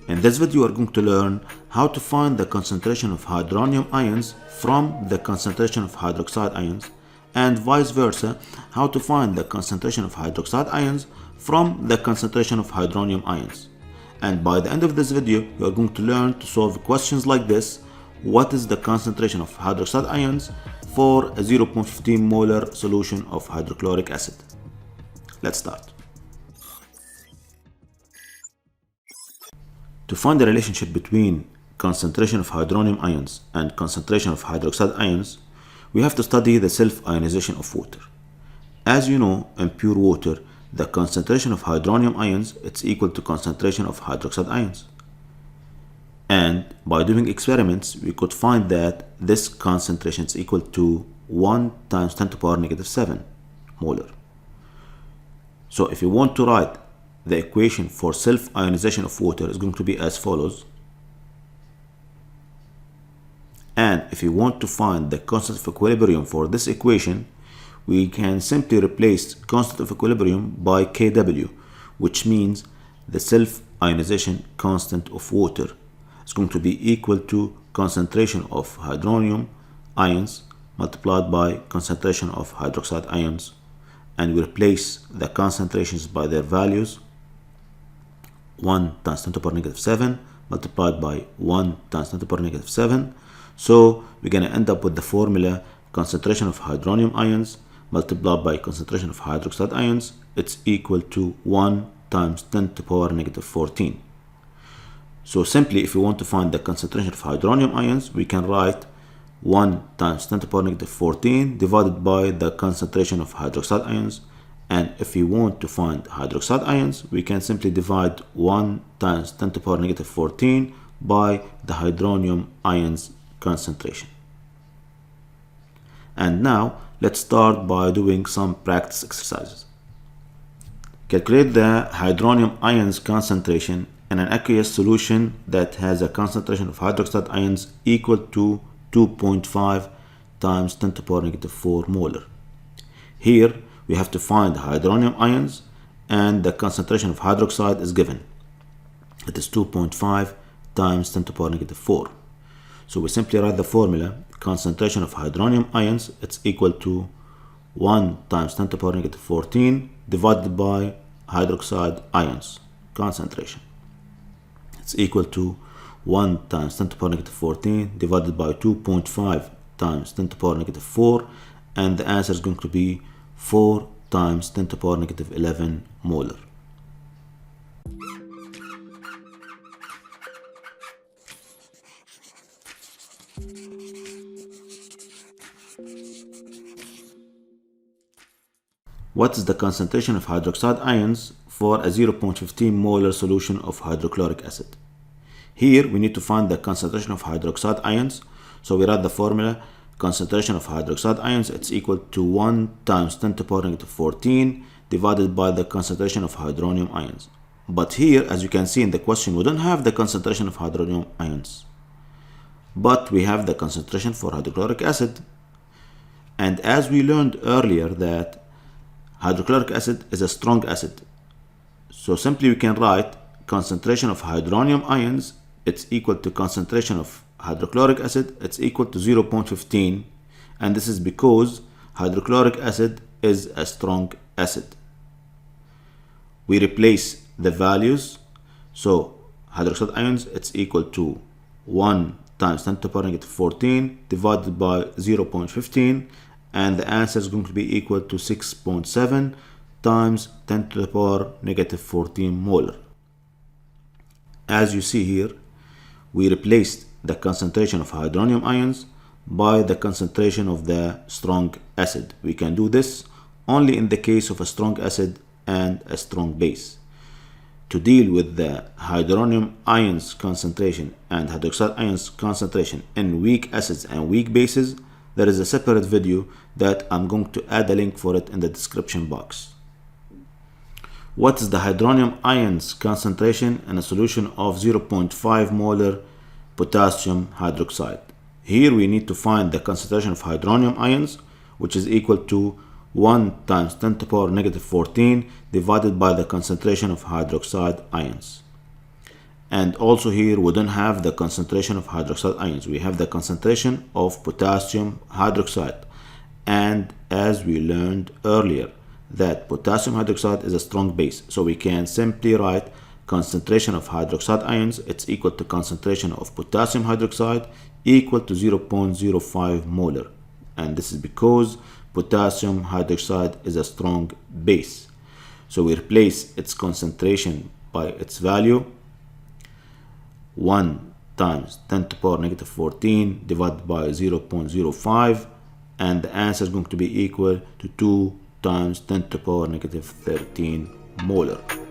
In this video, we are going to learn how to find the concentration of hydronium ions from the concentration of hydroxide ions, and vice versa, how to find the concentration of hydroxide ions from the concentration of hydronium ions. And by the end of this video, you are going to learn to solve questions like this. What is the concentration of hydroxide ions for a 0.15 molar solution of hydrochloric acid? Let's start. To find the relationship between concentration of hydronium ions and concentration of hydroxide ions, we have to study the self-ionization of water. As you know, in pure water, the concentration of hydronium ions is equal to concentration of hydroxide ions. And by doing experiments, we could find that this concentration is equal to 1 times 10 to the power negative 7 molar. So if you want to write the equation for self-ionization of water is going to be as follows. And if you want to find the constant of equilibrium for this equation, we can simply replace constant of equilibrium by Kw, which means the self-ionization constant of water is going to be equal to concentration of hydronium ions multiplied by concentration of hydroxide ions, and we replace the concentrations by their values. 1 times 10 to the power negative 7 multiplied by 1 times 10 to the power negative 7. So we're going to end up with the formula concentration of hydronium ions multiplied by concentration of hydroxide ions. It's equal to 1 times 10 to the power negative 14. So simply, if you want to find the concentration of hydronium ions, we can write 1 times 10 to the power negative 14 divided by the concentration of hydroxide ions. And if you want to find hydroxide ions, we can simply divide 1 times 10 to the power negative 14 by the hydronium ions concentration. And now let's start by doing some practice exercises. Calculate the hydronium ions concentration in an aqueous solution that has a concentration of hydroxide ions equal to 2.5 times 10 to the power negative 4 molar. Here we have to find hydronium ions, and the concentration of hydroxide is given. It is 2.5 times 10 to the power negative 4. So we simply write the formula concentration of hydronium ions, it's equal to 1 times 10 to the power negative 14 divided by hydroxide ions concentration. It's equal to 1 times 10 to the power negative 14 divided by 2.5 times 10 to the power negative 4, and the answer is going to be 4 times 10 to the power negative 11 molar. What is the concentration of hydroxide ions for a 0.15 molar solution of hydrochloric acid? Here we need to find the concentration of hydroxide ions, so we write the formula concentration of hydroxide ions, it's equal to 1 times 10 to the power negative 14 divided by the concentration of hydronium ions. But here, as you can see in the question, we don't have the concentration of hydronium ions, but we have the concentration for hydrochloric acid. And as we learned earlier that hydrochloric acid is a strong acid, so simply we can write concentration of hydronium ions, it's equal to concentration of hydrochloric acid, it's equal to 0.15, and this is because hydrochloric acid is a strong acid. We replace the values, so hydroxide ions, it's equal to 1 times 10 to the power negative 14 divided by 0.15, and the answer is going to be equal to 6.7 times 10 to the power negative 14 molar. As you see here, we replaced the concentration of hydronium ions by the concentration of the strong acid. We can do this only in the case of a strong acid and a strong base. To deal with the hydronium ions concentration and hydroxide ions concentration in weak acids and weak bases, there is a separate video that I'm going to add a link for it in the description box. What is the hydronium ions concentration in a solution of 0.5 molar potassium hydroxide? Here we need to find the concentration of hydronium ions, which is equal to 1 times 10 to the power negative 14 divided by the concentration of hydroxide ions. And also here we don't have the concentration of hydroxide ions. We have the concentration of potassium hydroxide. And as we learned earlier, that potassium hydroxide is a strong base. So we can simply write concentration of hydroxide ions, it's equal to concentration of potassium hydroxide equal to 0.05 molar. And this is because potassium hydroxide is a strong base. So we replace its concentration by its value, 1 times 10 to the power negative 14 divided by 0.05, and the answer is going to be equal to 2 times 10 to the power negative 13 molar.